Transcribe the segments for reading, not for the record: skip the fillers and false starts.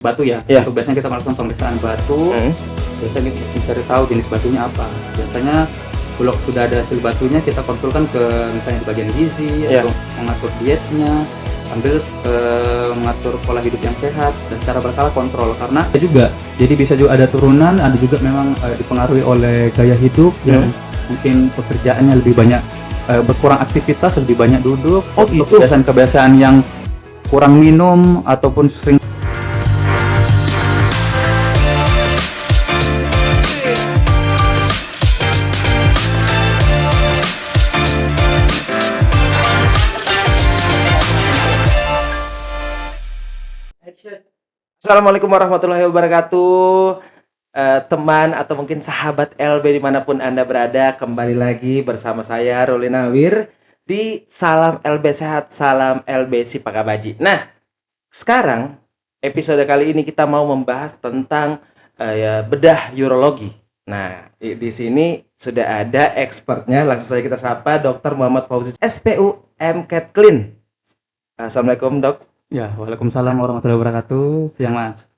batu ya. Iya. Untuk biasanya kita melakukan pemeriksaan batu, biasanya kita mencari tahu jenis batunya apa. Biasanya kalau sudah ada hasil batunya kita konsulkan ke misalnya di bagian gizi Iya. atau mengatur dietnya, sambil mengatur pola hidup yang sehat dan secara berkala kontrol. Karena juga jadi bisa juga ada turunan, ada juga memang dipengaruhi oleh gaya hidup yang mungkin pekerjaannya lebih banyak berkurang aktivitas, lebih banyak duduk. Oh, gitu. Kebiasaan-kebiasaan yang kurang minum ataupun sering Assalamualaikum warahmatullahi wabarakatuh. Teman atau mungkin sahabat LB dimanapun Anda berada, kembali lagi bersama saya Ruli Nawir di Salam LB Sehat, Salam LB Sipakabaji. Nah, sekarang episode kali ini kita mau membahas tentang bedah urologi. Nah, di sini sudah ada expertnya, langsung saja kita sapa Dr. Muhammad Fauzi, SPU MCAT Clean. Assalamualaikum, Dok. ya. Waalaikumsalam warahmatullahi wabarakatuh. Siang Mas.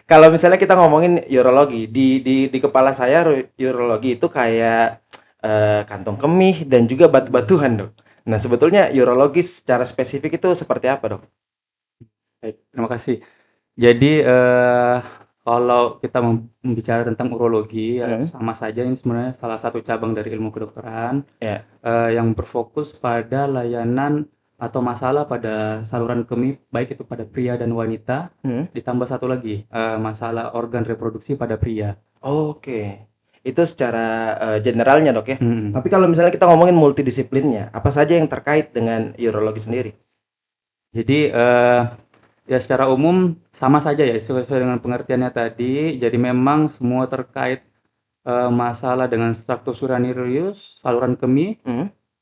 Kalau misalnya kita ngomongin urologi, di kepala saya urologi itu kayak kantong kemih dan juga batu-batuan, Dok. Nah, sebetulnya urologi secara spesifik itu seperti apa, Dok? Baik, terima kasih. Jadi kalau kita membicara tentang urologi, ya sama saja ini sebenarnya salah satu cabang dari ilmu kedokteran Ya. yang berfokus pada layanan atau masalah pada saluran kemih, baik itu pada pria dan wanita. Ditambah satu lagi, masalah organ reproduksi pada pria. Oke. Itu secara generalnya, Dok, ya. Mm-mm. Tapi kalau misalnya kita ngomongin multidisiplinnya, apa saja yang terkait dengan urologi sendiri? Jadi ya secara umum sama saja ya, sesuai dengan pengertiannya tadi. Jadi memang semua terkait masalah dengan struktur urinarius, saluran kemih.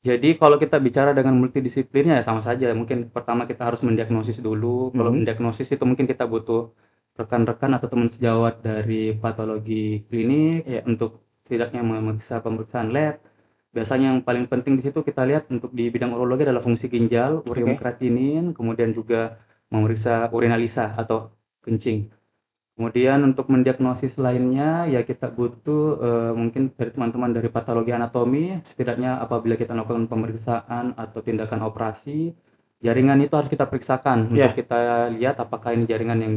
Jadi kalau kita bicara dengan multidisiplinnya ya sama saja. Mungkin pertama kita harus mendiagnosis dulu. Kalau mendiagnosis itu mungkin kita butuh rekan-rekan atau teman sejawat dari patologi klinik untuk setidaknya memeriksa pemeriksaan lab. Biasanya yang paling penting di situ kita lihat untuk di bidang urologi adalah fungsi ginjal, urium kreatinin, kemudian juga memeriksa urinalisa atau kencing. Kemudian untuk mendiagnosis lainnya ya kita butuh mungkin dari teman-teman dari patologi anatomi, setidaknya apabila kita melakukan pemeriksaan atau tindakan operasi, jaringan itu harus kita periksakan untuk kita lihat apakah ini jaringan yang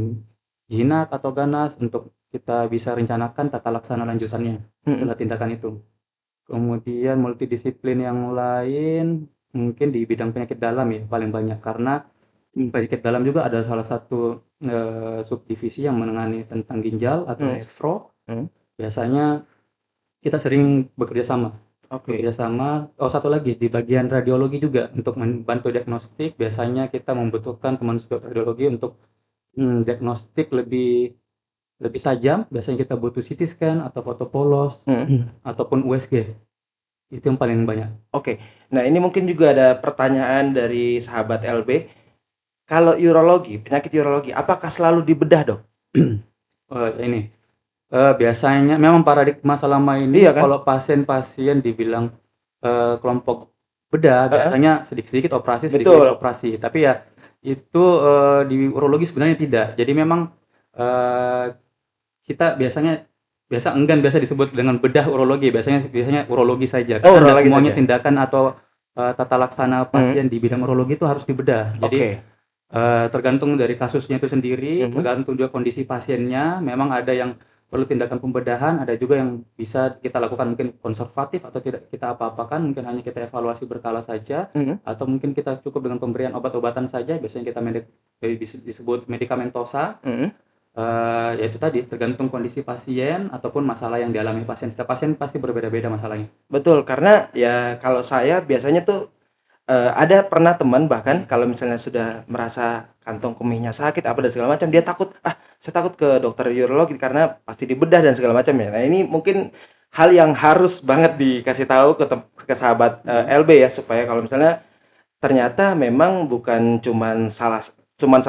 jinak atau ganas untuk kita bisa rencanakan tata laksana lanjutannya setelah tindakan itu. Kemudian multidisiplin yang lain mungkin di bidang penyakit dalam ya paling banyak, karena penyakit dalam juga ada salah satu subdivisi yang menangani tentang ginjal atau nefro. Biasanya kita sering bekerja sama. Oh, satu lagi di bagian radiologi juga untuk membantu diagnostik. Biasanya kita membutuhkan teman sejawat radiologi untuk diagnostik lebih tajam. Biasanya kita butuh CT scan atau foto polos ataupun USG. Itu yang paling banyak. Oke. Nah, ini mungkin juga ada pertanyaan dari sahabat LB. Kalau urologi, penyakit urologi, apakah selalu dibedah, Dok? Ini biasanya memang paradigma selama ini kalau pasien-pasien dibilang kelompok bedah, biasanya sedikit-sedikit operasi, sedikit operasi. Tapi ya itu di urologi sebenarnya tidak. Jadi memang kita biasa disebut dengan bedah urologi. Biasanya urologi saja. Karena semuanya saja. Tindakan atau tata laksana pasien di bidang urologi itu harus dibedah. Jadi tergantung dari kasusnya itu sendiri, tergantung juga kondisi pasiennya. Memang ada yang perlu tindakan pembedahan, ada juga yang bisa kita lakukan mungkin konservatif atau tidak kita apa-apakan, mungkin hanya kita evaluasi berkala saja, atau mungkin kita cukup dengan pemberian obat-obatan saja. Biasanya kita disebut medikamentosa. Yaitu tadi tergantung kondisi pasien ataupun masalah yang dialami pasien. Setiap pasien pasti berbeda-beda masalahnya. Betul, karena ya kalau saya biasanya tuh ada pernah teman bahkan kalau misalnya sudah merasa kantong kemihnya sakit apa dan segala macam, dia takut, saya takut ke dokter urologi karena pasti dibedah dan segala macam ya. Nah, ini mungkin hal yang harus banget dikasih tahu ke sahabat LB ya, supaya kalau misalnya ternyata memang bukan cuman salah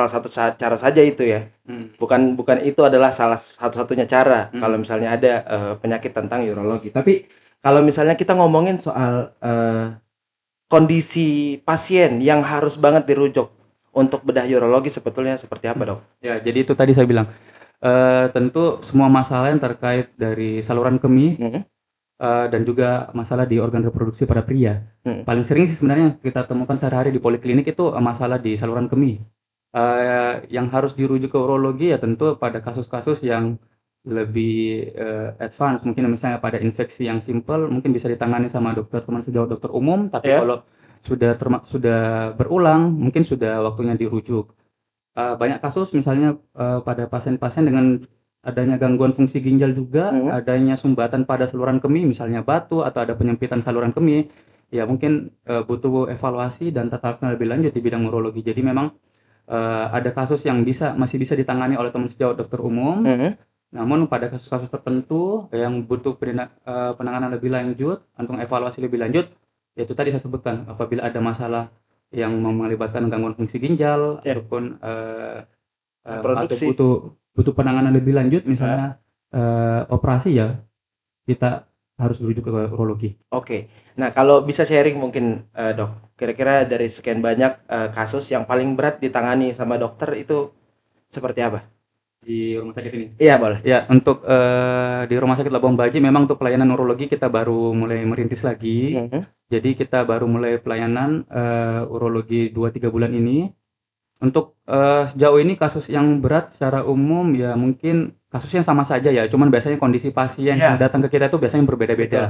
satu cara saja itu ya. Bukan itu adalah salah satu-satunya cara kalau misalnya ada penyakit tentang urologi. Tapi kalau misalnya kita ngomongin soal kondisi pasien yang harus banget dirujuk untuk bedah urologi sebetulnya seperti apa, Dok? Ya, jadi itu tadi saya bilang, tentu semua masalah yang terkait dari saluran kemih, Mhm, dan juga masalah di organ reproduksi pada pria. mhm. Paling sering sih sebenarnya yang kita temukan sehari-hari di poliklinik itu, masalah di saluran kemih. Yang harus dirujuk ke urologi ya tentu pada kasus-kasus yang lebih, advance, mungkin misalnya pada infeksi yang simpel mungkin bisa ditangani sama dokter teman sejawat dokter umum, tapi Iya? kalau sudah berulang mungkin sudah waktunya dirujuk. Banyak kasus misalnya, pada pasien-pasien dengan adanya gangguan fungsi ginjal juga, Mhm. adanya sumbatan pada saluran kemih, misalnya batu atau ada penyempitan saluran kemih, ya mungkin, butuh evaluasi dan tata laksana lebih lanjut di bidang urologi. Jadi memang, ada kasus yang masih bisa ditangani oleh teman sejawat dokter umum, Mhm. namun pada kasus-kasus tertentu yang butuh penanganan lebih lanjut, untuk evaluasi lebih lanjut, ya itu tadi saya sebutkan, apabila ada masalah yang melibatkan gangguan fungsi ginjal Iya, ataupun, atau reproduksi. butuh butuh penanganan lebih lanjut Heeh. misalnya, operasi ya kita harus merujuk ke urologi. Oke. Nah, kalau bisa sharing mungkin, Dok, kira-kira dari sekian banyak, kasus yang paling berat ditangani sama dokter itu seperti apa? Di rumah sakit ini. Iya, boleh. Ya untuk, di Rumah Sakit Labuan Baji memang untuk pelayanan urologi kita baru mulai merintis lagi. Mhm. Jadi kita baru mulai pelayanan, urologi 2, 3 bulan ini. Untuk, sejauh ini kasus yang berat secara umum ya mungkin kasusnya sama saja ya, cuman biasanya kondisi pasien yang Iya, datang ke kita itu biasanya betul. berbeda-beda.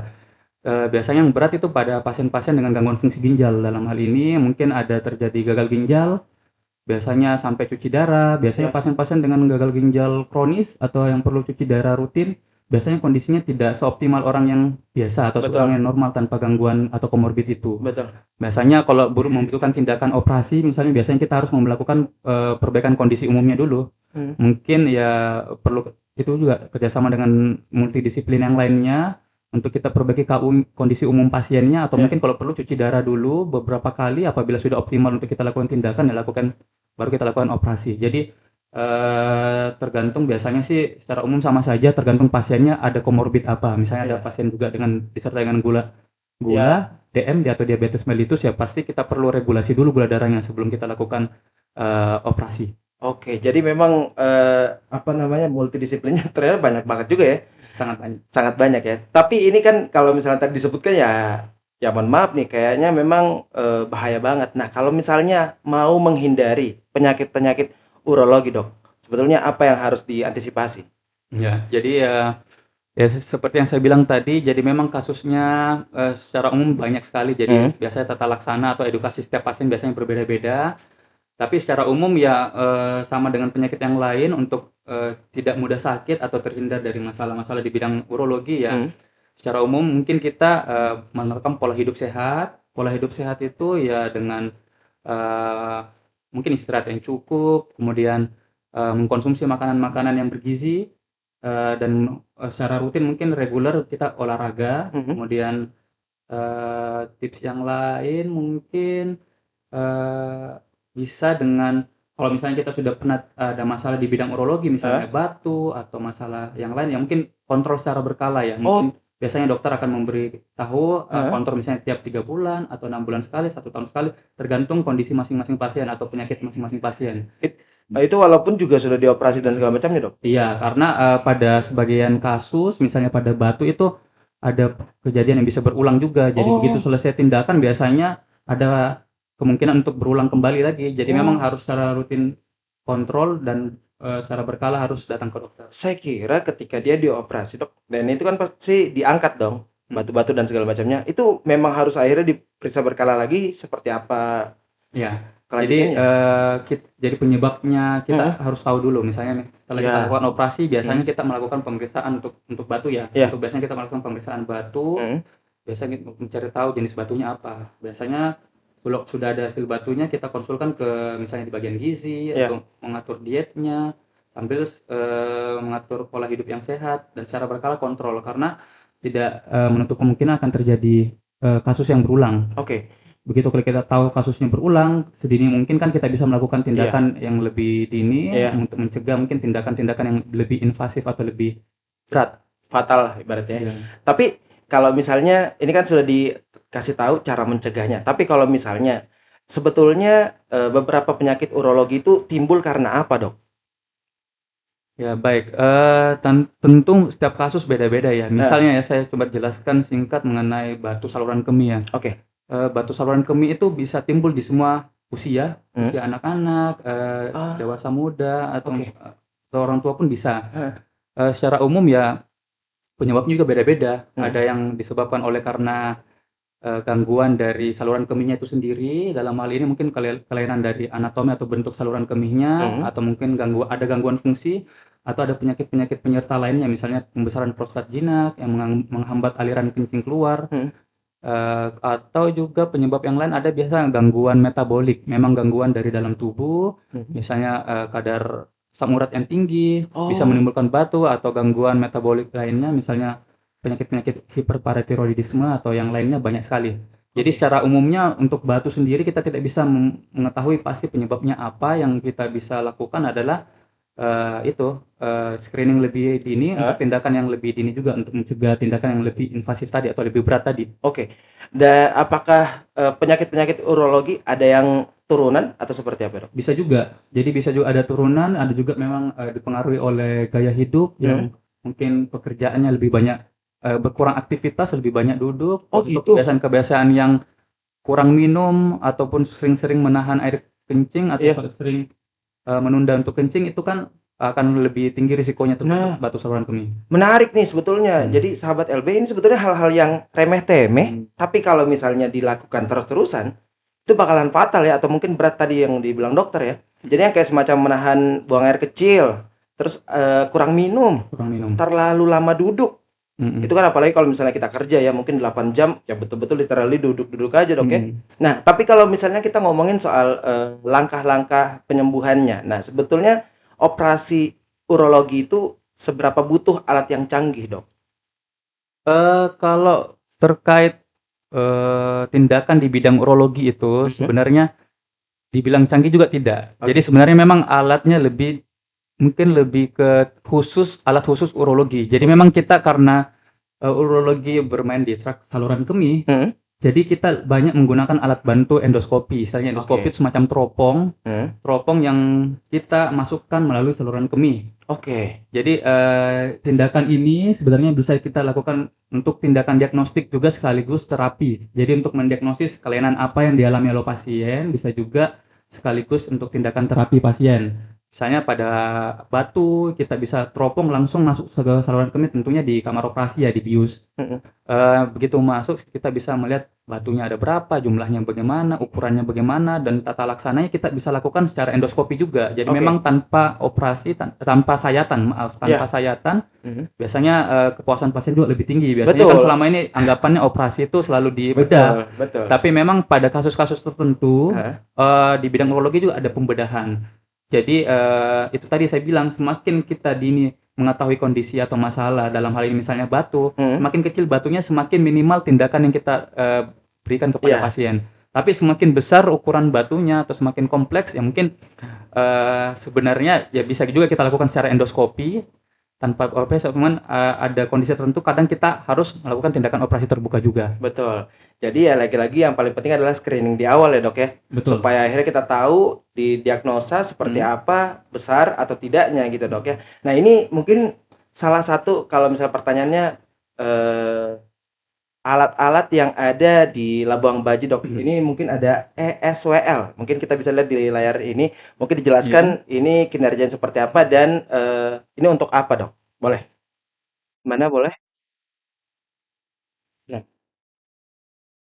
Biasanya yang berat itu pada pasien-pasien dengan gangguan fungsi ginjal. Dalam hal ini mungkin ada terjadi gagal ginjal, biasanya sampai cuci darah, biasanya Iya, pasien-pasien dengan gagal ginjal kronis atau yang perlu cuci darah rutin, biasanya kondisinya tidak seoptimal orang yang biasa atau orang betul, yang normal tanpa gangguan atau komorbid itu. betul. Biasanya kalau membutuhkan tindakan operasi misalnya biasanya kita harus melakukan, perbaikan kondisi umumnya dulu. Mhm. Mungkin ya perlu itu juga kerjasama dengan multidisiplin yang lainnya untuk kita perbaiki kondisi umum pasiennya atau Iya. mungkin kalau perlu cuci darah dulu beberapa kali apabila sudah optimal untuk kita lakukan tindakan ya baru kita lakukan operasi. Jadi, tergantung biasanya sih secara umum sama saja tergantung pasiennya ada komorbid apa. Misalnya ada Iya. pasien juga disertai dengan gula Iya. gula, DMD atau diabetes mellitus ya pasti kita perlu regulasi dulu gula darahnya sebelum kita lakukan, operasi. Oke, jadi memang, apa namanya, multidisiplinnya ternyata banyak banget juga ya, Sangat banyak. sangat banyak ya. Tapi ini kan kalau misalnya tadi disebutkan ya, ya mohon maaf nih kayaknya memang, bahaya banget. Nah, kalau misalnya mau menghindari penyakit-penyakit urologi, Dok, sebetulnya apa yang harus diantisipasi? Ya, jadi ya seperti yang saya bilang tadi, jadi memang kasusnya, secara umum banyak sekali. Jadi Mhm. biasanya tata laksana atau edukasi setiap pasien biasanya berbeda-beda. Tapi secara umum ya, sama dengan penyakit yang lain untuk, tidak mudah sakit atau terhindar dari masalah-masalah di bidang urologi ya, Mhm. secara umum mungkin kita, menerapkan pola hidup sehat. Pola hidup sehat itu ya dengan, eee, mungkin istirahat yang cukup, kemudian, mengkonsumsi makanan-makanan yang bergizi, dan, secara rutin mungkin reguler kita olahraga. Mhm. Kemudian, tips yang lain mungkin, Eee, bisa dengan kalau misalnya kita sudah pernah ada masalah di bidang urologi misalnya Heeh. batu atau masalah yang lain ya mungkin kontrol secara berkala ya, Oh, mungkin biasanya dokter akan memberitahu, heeh. kontrol misalnya tiap 3 bulan atau 6 bulan sekali, 1 tahun sekali, tergantung kondisi masing-masing pasien atau penyakit masing-masing pasien. Itu walaupun juga sudah dioperasi dan segala macamnya, Dok? Iya, karena, pada sebagian kasus misalnya pada batu itu ada kejadian yang bisa berulang juga. Jadi begitu Oh. selesai tindakan biasanya ada kemungkinan untuk berulang kembali lagi. Jadi memang Oh. harus secara rutin kontrol dan, secara berkala harus datang ke dokter. Saya kira ketika dia dioperasi, Dok, dan itu kan pasti diangkat dong, Mhm. batu-batu dan segala macamnya. Itu memang harus akhirnya diperiksa berkala lagi seperti apa Iya. Jadi, kelanjutannya? jadi penyebabnya kita Mhm. harus tahu dulu. Misalnya nih, setelah kita Iya. lakukan operasi biasanya Mhm. kita melakukan pemeriksaan untuk batu ya. Iya. Untuk biasanya kita melakukan pemeriksaan batu, Mhm. biasanya mencari tahu jenis batunya apa. Biasanya kalau sudah ada hasil batunya kita konsulkan ke misalnya di bagian gizi Iya. atau mengatur dietnya, sambil mengatur pola hidup yang sehat dan secara berkala kontrol karena tidak, menutup kemungkinan akan terjadi, kasus yang berulang. Oke. Begitu kalau kita tahu kasusnya berulang, sedini mungkin kan kita bisa melakukan Iya. tindakan yang lebih dini Iya. untuk mencegah mungkin tindakan-tindakan yang lebih invasif atau lebih berat. Fatal lah ibaratnya. Iya. Tapi kalau misalnya ini kan sudah dikasih tahu cara mencegahnya. Tapi kalau misalnya sebetulnya beberapa penyakit urologi itu timbul karena apa, Dok? Ya baik, tentu setiap kasus beda-beda ya. Heeh, Misalnya ya saya coba jelaskan singkat mengenai batu saluran kemih ya. oke. Batu saluran kemih itu bisa timbul di semua usia, Mmm, usia anak-anak, ah, dewasa muda oke. atau orang tua pun bisa. Heeh, Secara umum ya penyebabnya juga beda-beda. mhm, Ada yang disebabkan oleh karena gangguan dari saluran kemihnya itu sendiri, dalam hal ini mungkin kelainan dari anatomi atau bentuk saluran kemihnya, mhm, atau mungkin ada gangguan fungsi, atau ada penyakit-penyakit penyerta lainnya, misalnya pembesaran prostat jinak yang menghambat aliran kencing keluar, mhm, atau juga penyebab yang lain ada biasa gangguan metabolik, memang gangguan dari dalam tubuh, mhm. misalnya, kadar asam urat yang tinggi, bisa Oh, menimbulkan batu atau gangguan metabolik lainnya, misalnya penyakit-penyakit hiperparathyroidisme atau yang lainnya banyak sekali. Jadi oke. secara umumnya untuk batu sendiri kita tidak bisa mengetahui pasti penyebabnya apa, yang kita bisa lakukan adalah, screening lebih dini untuk Heeh, tindakan yang lebih dini juga untuk mencegah tindakan yang lebih invasif tadi atau lebih berat tadi. oke. Apakah, penyakit-penyakit urologi ada yang turunan atau seperti apa, Dok? Bisa juga. Jadi bisa juga ada turunan, ada juga memang, dipengaruhi oleh gaya hidup Mhm. yang mungkin pekerjaannya lebih banyak, berkurang aktivitas, lebih banyak duduk, Oh, untuk gitu? kebiasaan-kebiasaan yang kurang minum ataupun sering-sering menahan air kencing atau Iya. sering, menunda untuk kencing itu kan akan lebih tinggi risikonya terkena Nah, batu saluran kemih. menarik nih sebetulnya. Mhm, Jadi sahabat LB ini sebetulnya hal-hal yang remeh-temeh, mhm. tapi kalau misalnya dilakukan terus-terusan, itu bakalan fatal ya atau mungkin berat tadi yang dibilang dokter ya. Jadi yang kayak semacam menahan buang air kecil, terus, kurang minum, Kurang minum. terlalu lama duduk. Itu Mhm, kan apalagi kalau misalnya kita kerja ya mungkin 8 jam, ya betul-betul literally duduk-duduk aja, Dok, ya. mhm. Nah, tapi kalau misalnya kita ngomongin soal, langkah-langkah penyembuhannya. Nah, sebetulnya operasi urologi itu seberapa butuh alat yang canggih, Dok? Kalau terkait, tindakan di bidang urologi itu Mhm, sebenarnya dibilang canggih juga tidak. Jadi oke. sebenarnya memang alatnya mungkin lebih ke alat khusus urologi. Jadi Oke. memang kita karena, urologi bermain di trakt saluran kemih, Mhm, jadi kita banyak menggunakan alat bantu endoskopi. Istilahnya endoskopi oke. itu semacam teropong, Mhm, teropong yang kita masukkan melalui saluran kemih. oke. Jadi, tindakan ini sebenarnya bisa kita lakukan untuk tindakan diagnostik juga sekaligus terapi. Jadi untuk mendiagnosis kelainan apa yang dialami oleh pasien, bisa juga sekaligus untuk tindakan terapi pasien. Misalnya pada batu, kita bisa teropong langsung masuk ke saluran kemih, tentunya di kamar operasi ya, dibius. Mhm, Begitu masuk kita bisa melihat batunya ada berapa, jumlahnya bagaimana, ukurannya bagaimana, dan tata laksananya kita bisa lakukan secara endoskopi juga. Jadi oke. memang tanpa operasi, tanpa sayatan, maaf, tanpa Iya. sayatan, Mhm. biasanya, kepuasan pasien juga lebih tinggi. Biasanya kan Betul, selama ini anggapannya operasi itu selalu di bedah, betul, betul. tapi memang pada kasus-kasus tertentu, Heeh, di bidang urologi juga ada pembedahan. Jadi, itu tadi saya bilang semakin kita dini mengetahui kondisi atau masalah dalam hal ini misalnya batu, mhm, semakin kecil batunya semakin minimal tindakan yang kita, berikan kepada iya. pasien. Tapi semakin besar ukuran batunya atau semakin kompleks ya mungkin, sebenarnya ya bisa juga kita lakukan secara endoskopi tanpa operasi, cuman, ada kondisi tertentu kadang kita harus melakukan tindakan operasi terbuka juga. Betul. Jadi ya lagi-lagi yang paling penting adalah screening di awal ya, Dok, ya. Betul. Supaya akhirnya kita tahu di diagnosa seperti Mhm, apa, besar atau tidaknya gitu, Dok, ya. Nah, ini mungkin salah satu kalau misalnya pertanyaannya, eee, alat-alat yang ada di Labuang Baji, Dok. mhm. Ini mungkin ada ESWL, mungkin kita bisa lihat di layar ini, mungkin Iya. dijelaskan ini kinerjanya seperti apa dan, ini untuk apa, Dok? Boleh? Mana boleh? Nah,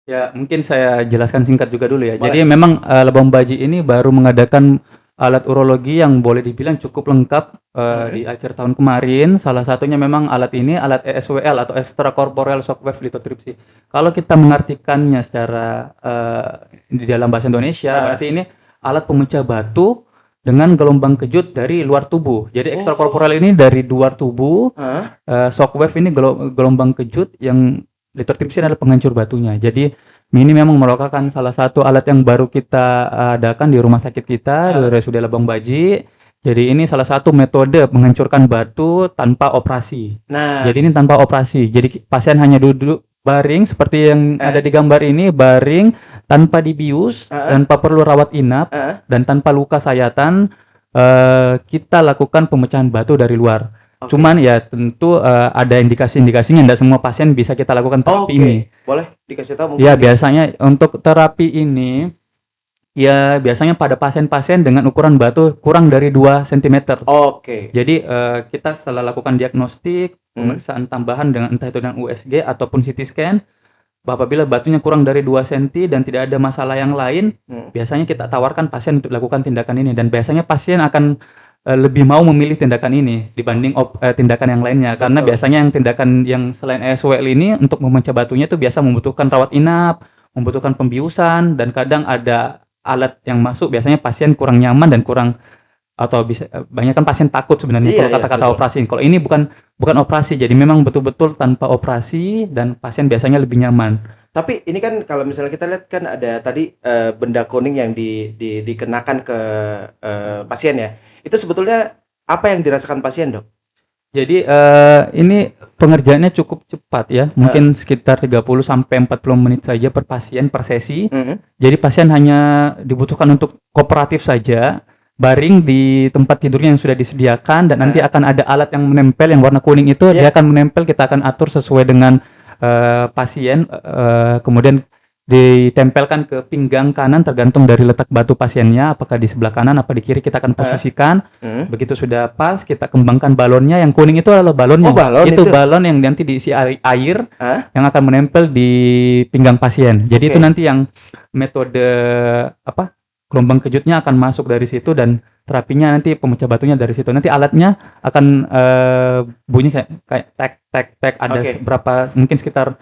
Ya, mungkin saya jelaskan singkat juga dulu ya. boleh. Jadi memang, Lebong Baji ini baru mengadakan alat urologi yang boleh dibilang cukup lengkap, di Mhm, akhir tahun kemarin. Salah satunya memang alat ini, alat ESWL atau Extracorporeal Shockwave Lithotripsy. Kalau kita mengartikannya secara, di dalam bahasa Indonesia, heeh. berarti ini alat pemecah batu dengan gelombang kejut dari luar tubuh. Jadi Oh, extracorporeal ini dari luar tubuh, heeh, shockwave ini gelombang kejut yang lithotripsy adalah penghancur batunya. Jadi ini memang merupakan salah satu alat yang baru kita adakan di rumah sakit kita, di heeh. RSUD Lebong Baji. Jadi ini salah satu metode menghancurkan batu tanpa operasi. Nah, Jadi ini tanpa operasi. Jadi pasien hanya duduk baring seperti yang ada eh, di gambar ini, baring tanpa dibius, Heeh. tanpa perlu rawat inap, Heeh. dan tanpa luka sayatan, kita lakukan pemecahan batu dari luar. Oke. Cuman ya tentu ada indikasi-indikasinya, tidak semua pasien bisa kita lakukan terapi ini. Oke, boleh dikasih tahu mungkin Ya indikasi? biasanya untuk terapi ini, ya biasanya pada pasien-pasien dengan ukuran batu kurang dari 2 cm. Oke. Jadi kita setelah lakukan diagnostik, pemeriksaan tambahan dengan entah itu dengan USG ataupun CT scan, apabila batunya kurang dari 2 cm dan tidak ada masalah yang lain, biasanya kita tawarkan pasien untuk lakukan tindakan ini, dan biasanya pasien akan lebih mau memilih tindakan ini dibanding tindakan yang lainnya. Karena Betul. biasanya yang tindakan yang selain ESWL ini untuk memecah batunya itu biasa membutuhkan rawat inap, membutuhkan pembiusan, dan kadang ada alat yang masuk, biasanya pasien kurang nyaman dan kurang, atau bisa banyak kan pasien takut sebenarnya Iya, kalau iya, kata-kata betul. operasi. Kalau ini bukan operasi, jadi memang betul-betul tanpa operasi dan pasien biasanya lebih nyaman. Tapi ini kan kalau misalnya kita lihat kan ada tadi benda kuning yang dikenakan ke pasien ya. Itu sebetulnya apa yang dirasakan pasien, Dok? Jadi ini pengerjaannya cukup cepat ya, mungkin sekitar 30 sampai 40 menit saja per pasien per sesi. Jadi pasien hanya dibutuhkan untuk kooperatif saja, baring di tempat tidurnya yang sudah disediakan, dan nanti akan ada alat yang menempel yang warna kuning itu, dia akan menempel, kita akan atur sesuai dengan pasien, kemudian ditempelkan ke pinggang kanan tergantung dari letak batu pasiennya, apakah di sebelah kanan apa di kiri, kita akan posisikan. Begitu sudah pas, kita kembangkan balonnya. Yang kuning itu adalah balonnya. Oh, balon itu itu? balon yang nanti diisi air yang akan menempel di pinggang pasien. Jadi itu nanti yang metode gelombang kejutnya akan masuk dari situ, dan terapinya nanti pemecah batunya dari situ. Nanti alatnya akan bunyi kayak tek tek tek, ada berapa, mungkin sekitar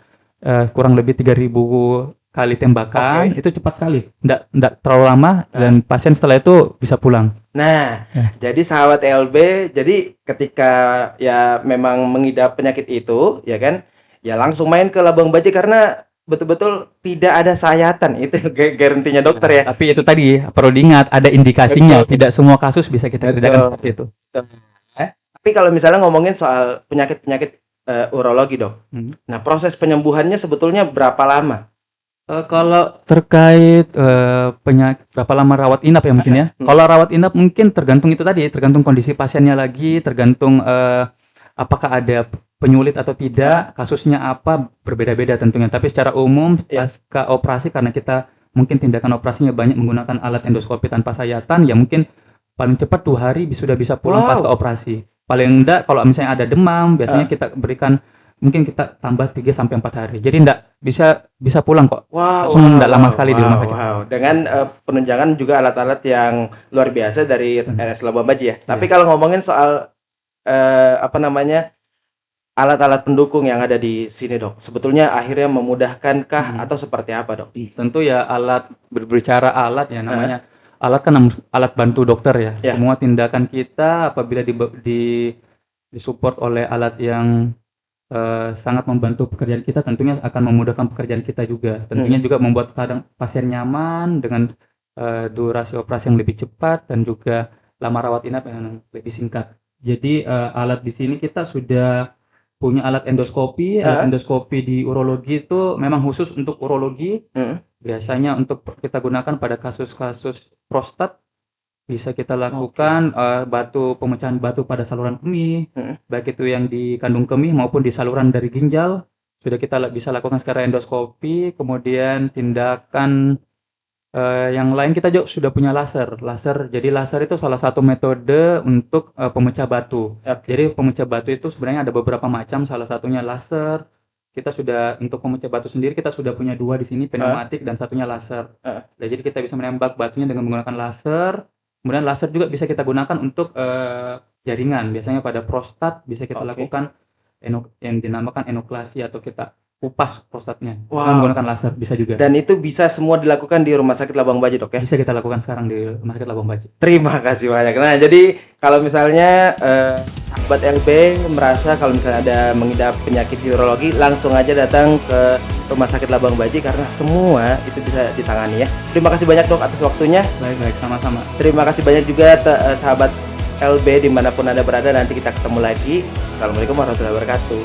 kurang lebih 3.000 kali tembakan. Itu cepat sekali, nggak terlalu lama, dan pasien setelah itu bisa pulang. Nah, jadi sahabat LB, jadi ketika ya memang mengidap penyakit itu, ya kan, ya langsung main ke Labuang Bajo karena betul-betul tidak ada sayatan, itu garantinya dokter ya. Tapi itu tadi perlu diingat, ada indikasinya. Tidak semua kasus bisa kita kerjakan seperti itu. Tapi kalau misalnya ngomongin soal penyakit-penyakit urologi, Dok. Nah, proses penyembuhannya sebetulnya berapa lama? Kalau terkait penyakit berapa lama rawat inap ya mungkin ya. Kalau rawat inap mungkin tergantung itu tadi, tergantung kondisi pasiennya lagi, tergantung apakah ada penyulit atau tidak, kasusnya apa, berbeda-beda tentunya. Tapi secara umum pasca operasi, karena kita mungkin tindakan operasinya banyak menggunakan alat endoskopi tanpa sayatan, ya mungkin paling cepat 2 hari sudah bisa pulang pasca operasi. Paling enggak kalau misalnya ada demam, biasanya kita berikan, mungkin kita tambah 3 sampai 4 hari. Jadi enggak bisa pulang kok. Langsung enggak lama sekali di rumah sakit. Dengan penunjangan juga alat-alat yang luar biasa dari RS Labuan Bajo ya. Tapi kalau ngomongin soal alat-alat pendukung yang ada di sini, Dok, sebetulnya akhirnya memudahkankah atau seperti apa, Dok? Tentu ya, alat, berbicara alat ya namanya alat kan alat bantu dokter ya. Semua tindakan kita apabila disupport oleh alat yang sangat membantu pekerjaan kita, tentunya akan memudahkan pekerjaan kita juga. Tentunya juga membuat kadang pasien nyaman dengan durasi operasi yang lebih cepat, dan juga lama rawat inap yang lebih singkat. Jadi alat di sini kita sudah punya alat endoskopi. Alat endoskopi di urologi itu memang khusus untuk urologi. Biasanya untuk kita gunakan pada kasus-kasus prostat, bisa kita lakukan pemecahan batu pada saluran kemih, baik itu yang di kandung kemih maupun di saluran dari ginjal, sudah kita bisa lakukan secara endoskopi. Kemudian tindakan yang lain kita juga sudah punya laser. Jadi laser itu salah satu metode untuk pemecah batu. Jadi pemecah batu itu sebenarnya ada beberapa macam, salah satunya laser. Kita sudah, untuk pemecah batu sendiri kita sudah punya 2 di sini, pneumatik dan satunya laser. Jadi kita bisa menembak batunya dengan menggunakan laser. Kemudian laser juga bisa kita gunakan untuk jaringan. Biasanya pada prostat bisa kita lakukan yang dinamakan enoklasi, atau kita kupas prostatnya dengan menggunakan laser, bisa juga. Dan itu bisa semua dilakukan di Rumah Sakit Labuang Bajo, Dok ya? Bisa kita lakukan sekarang di Rumah Sakit Labuang Bajo. Terima kasih banyak. Nah, jadi kalau misalnya sahabat LB merasa kalau misalnya ada mengidap penyakit urologi, langsung aja datang ke Rumah Sakit Labuang Bajo karena semua itu bisa ditangani ya. Terima kasih banyak, Dok, atas waktunya. Baik, sama-sama. Terima kasih banyak juga sahabat LB dimanapun Anda berada. Nanti kita ketemu lagi. Assalamualaikum warahmatullahi wabarakatuh.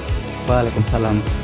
Waalaikumsalam.